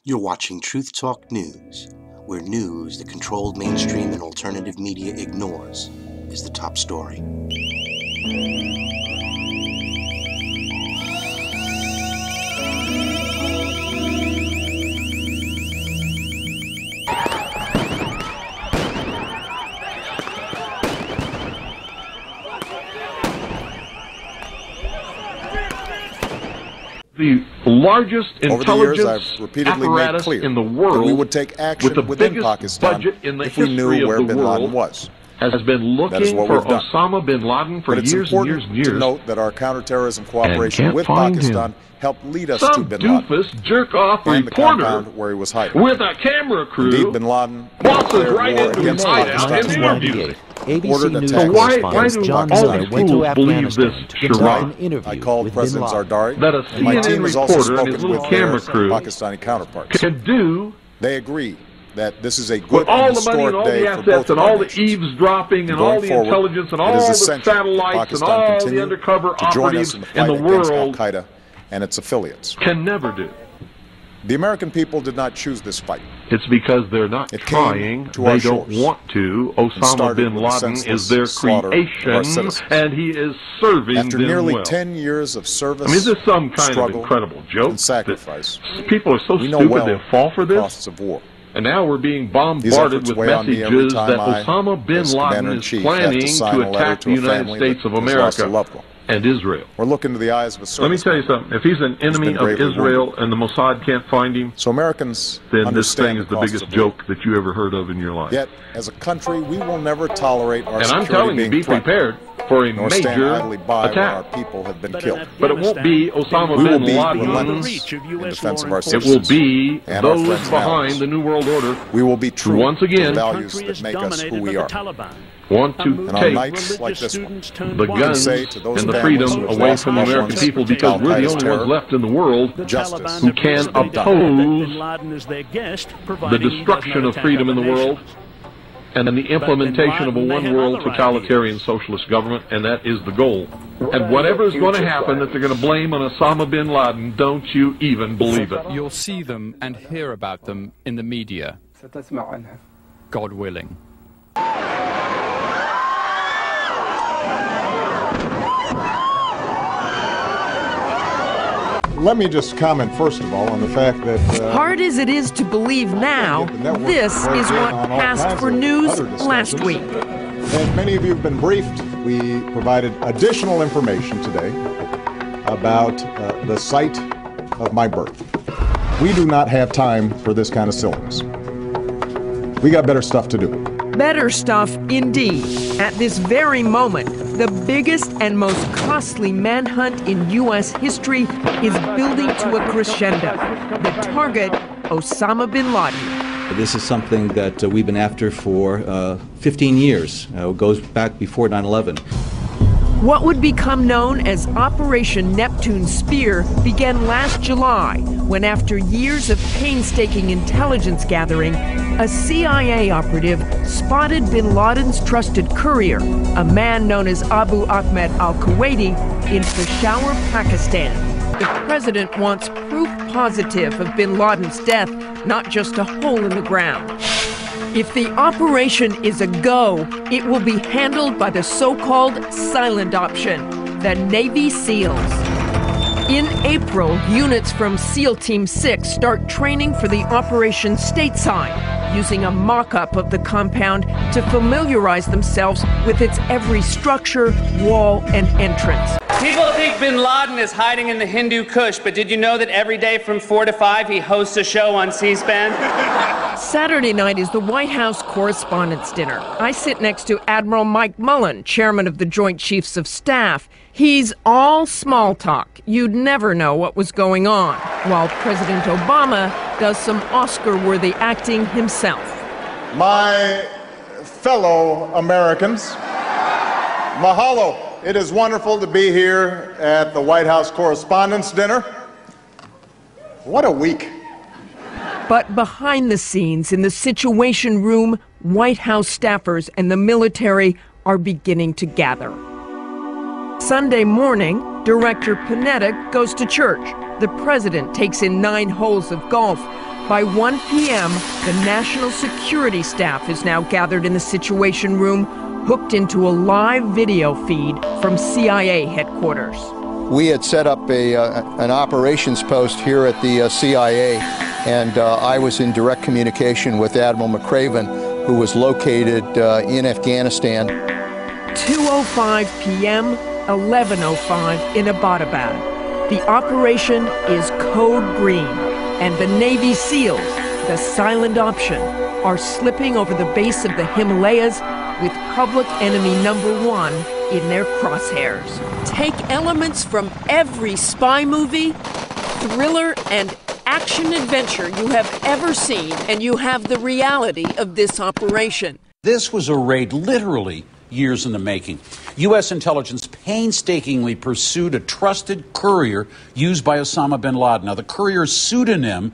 You're watching Truth Talk News, where news the controlled mainstream and alternative media ignores is the top story. The largest intelligence I've repeatedly made apparatus clear in the world, that we would take action with the within biggest Pakistan budget in the if we history knew where of the bin Laden world, was. has been looking what for we've done. Osama bin Laden for But it's years and important years and years. to note that our counterterrorism cooperation can't with find Pakistan him. helped lead us to Some bin Laden doofus jerk-off and the reporter compound where he was hiding. with a camera crew Indeed, bin Laden waltzes declared right war into his against hideout and Pakistan. interviews. Ordered ABC News attack. So why correspondent do John all Miller these went to fools believe Afghanistan this to conduct charade? an interview I called with President bin Laden. Zardari, That a and my CNN team has also reporter and his spoken little with their camera crew Pakistani counterparts. can do They agree that this is a with good all and the money and historic all day the for assets both and of our all the nations. eavesdropping and Going all the forward, intelligence and it all is the essential that satellites and Pakistan all the continue undercover to join operatives us in the in fight the against world Al-Qaeda and its affiliates. can never do. The American people did not choose this fight. It's because they're not It trying, came to our they don't shores want to. and Osama started bin with the Laden senseless is their slaughter of our creation, citizens. and he is serving After them nearly well. 10 years of service, I mean, is this some kind of struggle, incredible joke? and sacrifice, that people are so we know stupid well they fall for the this? costs of war. And now we're being These bombarded efforts with weigh on me every messages time that Osama bin as Laden is Commander-in-Chief, have planning to sign to a letter attack to the a United family States that of has lost a America loved one. and Israel. Or look into the eyes of a Let me serviceman. tell you something. If he's an enemy been of gravely Israel wounded. and the Mossad can't find him, So Americans then this understand thing is the costs biggest of war. joke that you ever heard of in your life. Yet, as a country, we will never tolerate our And I'm security telling you, being be threatened, prepared for a nor stand major idly by when our attack. people have been killed. But it won't be Osama We will bin be Laden. relentless in defense of our It citizens. will be and our those friends and behind allies. the New World Order We will be true Once again, to the values that make us who we are. want to And on take nights like this one, the guns say to those and the families freedom who have away lost from the loved American ones people to because we're the Al-Qaeda's only terror, ones left in the world justice who can oppose the destruction of freedom in the world and then the implementation of a one-world totalitarian socialist government, and that is the goal. And whatever is going to happen that they're going to blame on Osama bin Laden, don't you even believe it. You'll see them and hear about them in the media, God willing. Let me just comment, first of all, on the fact that Hard as it is to believe now, this is what passed for news last week. as many of you have been briefed, we provided additional information today about the site of my birth. We do not have time for this kind of silliness. We got better stuff to do. Better stuff indeed. At this very moment, the biggest and most costly manhunt in U.S. history is building to a crescendo. The target, Osama bin Laden. This is something that we've been after for 15 years. It goes back before 9/11. What would become known as Operation Neptune Spear began last July, when after years of painstaking intelligence gathering, a CIA operative spotted bin Laden's trusted courier, a man known as Abu Ahmed al-Kuwaiti, in Peshawar, Pakistan. The president wants proof positive of bin Laden's death, not just a hole in the ground. If the operation is a go, it will be handled by the so-called silent option, the Navy SEALs. In April, units from SEAL Team 6 start training for the operation stateside, using a mock-up of the compound to familiarize themselves with its every structure, wall, and entrance. People think bin Laden is hiding in the Hindu Kush, but did you know that every day from 4 to 5 he hosts a show on C-SPAN? Saturday night is the White House Correspondents' Dinner. I sit next to Admiral Mike Mullen, chairman of the Joint Chiefs of Staff. He's all small talk. You'd never know what was going on, while President Obama does some Oscar-worthy acting himself. My fellow Americans, mahalo. It is wonderful to be here at the White House Correspondents' Dinner. What a week. But behind the scenes, in the Situation Room, White House staffers and the military are beginning to gather. Sunday morning, Director Panetta goes to church. The president takes in 9 holes of golf. By 1 p.m., the national security staff is now gathered in the Situation Room, hooked into a live video feed from CIA headquarters. We had set up an operations post here at the CIA, and I was in direct communication with Admiral McCraven, who was located in Afghanistan. 2:05 p.m., 11:05 in Abbottabad. The operation is Code Green, and the Navy SEALs, the silent option, are slipping over the base of the Himalayas with public enemy #1 in their crosshairs. Take elements from every spy movie, thriller, and action-adventure you have ever seen, and you have the reality of this operation. This was a raid literally years in the making. U.S. intelligence painstakingly pursued a trusted courier used by Osama bin Laden. Now, the courier's pseudonym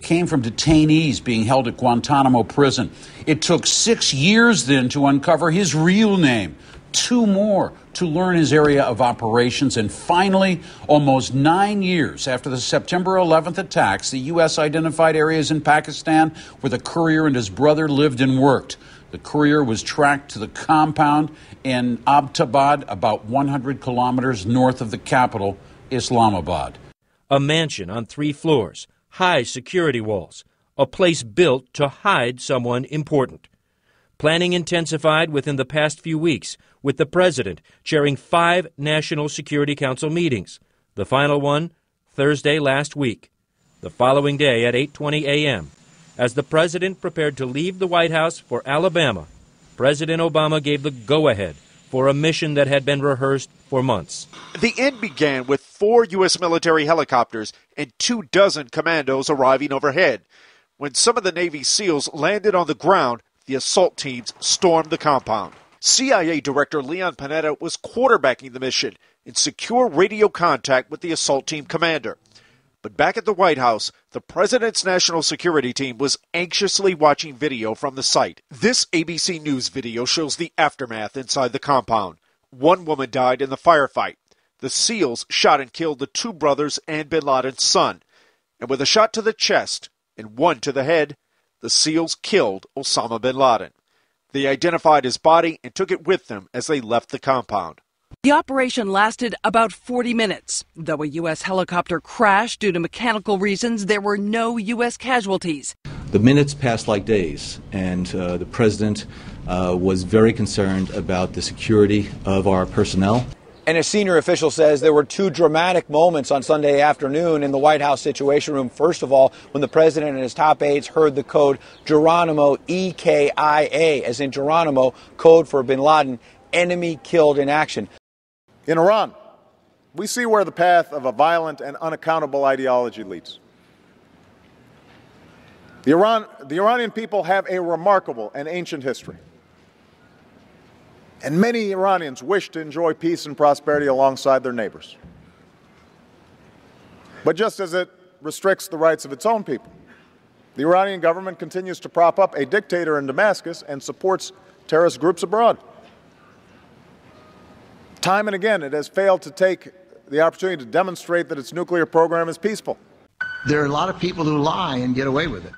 came from detainees being held at Guantanamo prison. It took 6 years then to uncover his real name, 2 more to learn his area of operations, and finally, almost 9 years after the September 11th attacks, the U.S. identified areas in Pakistan where the courier and his brother lived and worked. The courier was tracked to the compound in Abbottabad, about 100 kilometers north of the capital, Islamabad. A mansion on 3 floors, high security walls, a place built to hide someone important. Planning intensified within the past few weeks, with the president chairing 5 National Security Council meetings. The final one, Thursday last week. The following day at 8:20 a.m., as the president prepared to leave the White House for Alabama, President Obama gave the go-ahead for a mission that had been rehearsed for months. The end began with 4 U.S. military helicopters and 24 commandos arriving overhead. When some of the Navy SEALs landed on the ground, the assault teams stormed the compound. CIA Director Leon Panetta was quarterbacking the mission in secure radio contact with the assault team commander. But back at the White House, the president's national security team was anxiously watching video from the site. This ABC News video shows the aftermath inside the compound. 1 woman died in the firefight. The SEALs shot and killed the 2 brothers and bin Laden's son. And with a shot to the chest and 1 to the head, the SEALs killed Osama bin Laden. They identified his body and took it with them as they left the compound. The operation lasted about 40 minutes. Though a U.S. helicopter crashed due to mechanical reasons, there were no U.S. casualties. The minutes passed like days, and the president was very concerned about the security of our personnel. And a senior official says there were 2 dramatic moments on Sunday afternoon in the White House Situation Room. First of all, when the president and his top aides heard the code Geronimo, E-K-I-A, as in Geronimo, code for bin Laden, enemy killed in action. In Iran, we see where the path of a violent and unaccountable ideology leads. The Iranian people have a remarkable and ancient history. And many Iranians wish to enjoy peace and prosperity alongside their neighbors. But just as it restricts the rights of its own people, the Iranian government continues to prop up a dictator in Damascus and supports terrorist groups abroad. Time and again, it has failed to take the opportunity to demonstrate that its nuclear program is peaceful. There are a lot of people who lie and get away with it.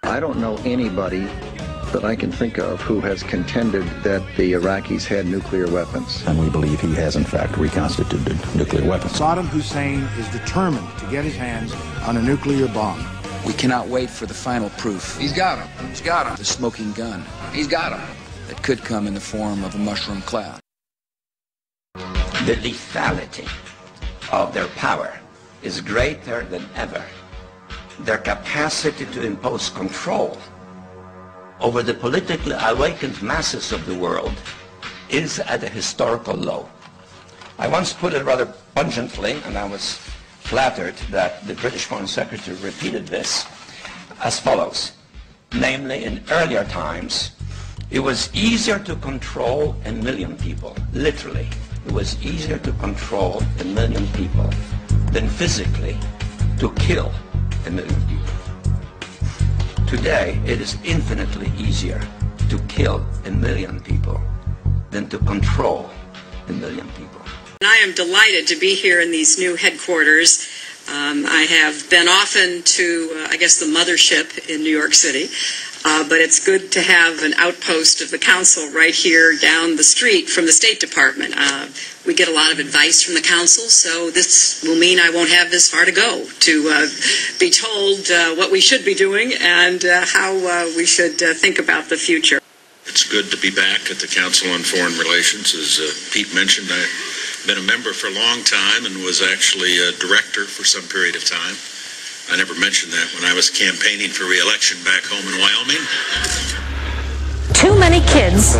I don't know anybody that I can think of who has contended that the Iraqis had nuclear weapons. And we believe he has, in fact, reconstituted nuclear weapons. Saddam Hussein is determined to get his hands on a nuclear bomb. We cannot wait for the final proof. He's got him. He's got him. The smoking gun. He's got him. That could come in the form of a mushroom cloud. The lethality of their power is greater than ever. Their capacity to impose control over the politically awakened masses of the world is at a historical low. I once put it rather pungently, and I was flattered that the British Foreign Secretary repeated this, as follows. Namely, in earlier times, it was easier to control 1 million people, literally. It was easier to control 1 million people than physically to kill 1 million people. Today, it is infinitely easier to kill 1 million people than to control 1 million people. And I am delighted to be here in these new headquarters I have been often to, I guess, the mothership in New York City, but it's good to have an outpost of the council right here down the street from the State Department. We get a lot of advice from the council, so this will mean I won't have this far to go to be told what we should be doing and how we should think about the future. It's good to be back at the Council on Foreign Relations. As Pete mentioned, I've been a member for a long time and was actually a director for some period of time. I never mentioned that when I was campaigning for re-election back home in Wyoming. Too many kids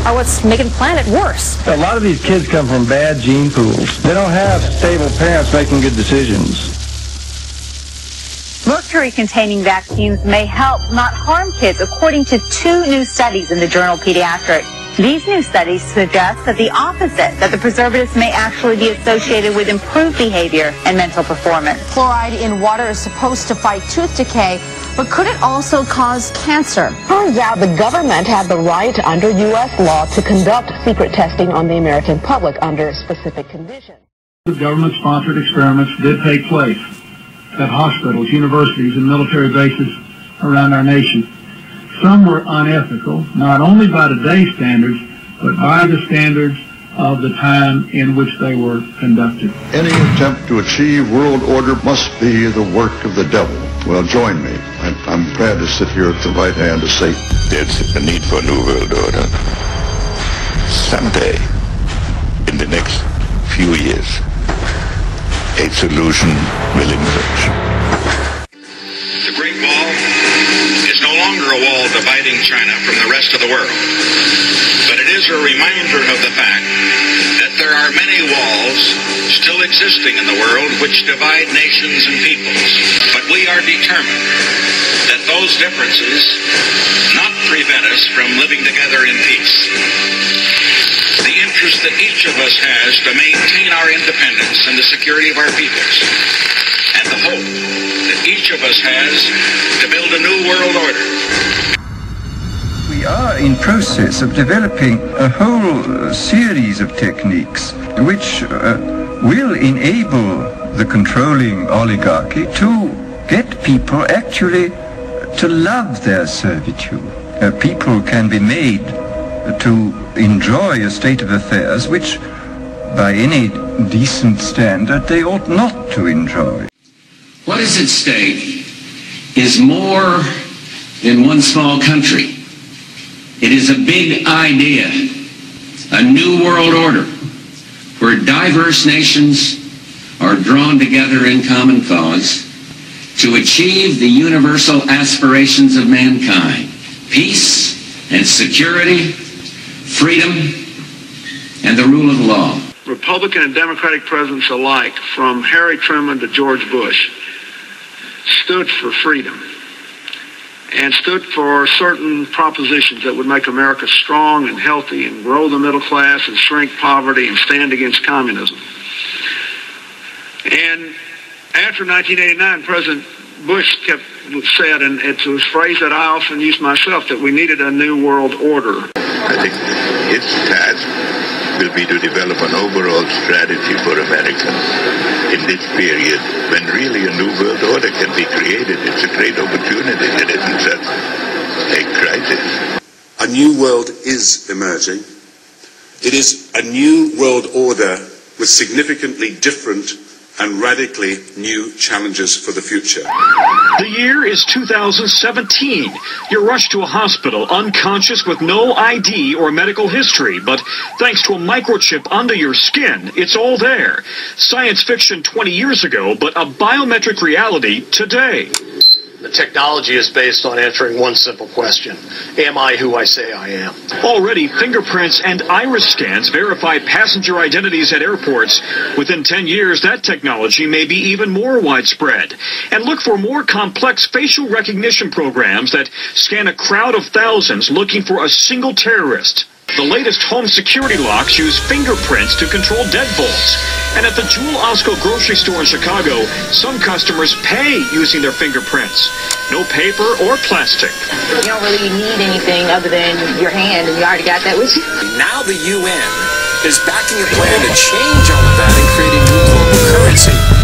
are what's making the planet worse. A lot of these kids come from bad gene pools. They don't have stable parents making good decisions. Mercury-containing vaccines may help, not harm kids, according to 2 new studies in the journal Pediatrics. These new studies suggest that the opposite, that the preservatives may actually be associated with improved behavior and mental performance. Fluoride in water is supposed to fight tooth decay, but could it also cause cancer? Turns out the government had the right under U.S. law to conduct secret testing on the American public under specific conditions. Government-sponsored experiments did take place at hospitals, universities, and military bases around our nation. Some were unethical, not only by today's standards, but by the standards of the time in which they were conducted. Any attempt to achieve world order must be the work of the devil. Well, join me. I'm glad to sit here at the right hand of Satan. There's a need for a new world order. Someday, in the next few years, a solution will emerge. The Great Wall is no longer a wall dividing China from the rest of the world, but it is a reminder of the fact that there are many walls still existing in the world which divide nations and peoples. But we are determined that those differences not prevent us from living together in peace. The interest that each of us has to maintain our independence and the security of our peoples, and the hope that each of us has to build a new world order. We are in process of developing a whole series of techniques which will enable the controlling oligarchy to get people actually to love their servitude. People can be made to enjoy a state of affairs which, by any decent standard, they ought not to enjoy. What is at stake is more than one small country. It is a big idea, a new world order, where diverse nations are drawn together in common cause to achieve the universal aspirations of mankind: peace and security, freedom, and the rule of law. Republican and Democratic presidents alike, from Harry Truman to George Bush, stood for freedom and stood for certain propositions that would make America strong and healthy and grow the middle class and shrink poverty and stand against communism. And after 1989, President Bush said, and it's a phrase that I often use myself, that we needed a new world order. I think its task will be to develop an overall strategy for America in this period when really a new world order can be created. It's a great opportunity. It isn't just a crisis. A new world is emerging. It is a new world order with significantly different and radically new challenges for the future. The year is 2017. You're rushed to a hospital, unconscious with no ID or medical history, but thanks to a microchip under your skin, it's all there. Science fiction 20 years ago, but a biometric reality today. The technology is based on answering one simple question: am I who I say I am? Already, fingerprints and iris scans verify passenger identities at airports. Within 10 years, that technology may be even more widespread. And look for more complex facial recognition programs that scan a crowd of thousands looking for a single terrorist. The latest home security locks use fingerprints to control deadbolts. And at the Jewel Osco grocery store in Chicago, some customers pay using their fingerprints. No paper or plastic. You don't really need anything other than your hand, and you already got that with you. Now the UN is backing a plan to change all of that and create a new global currency.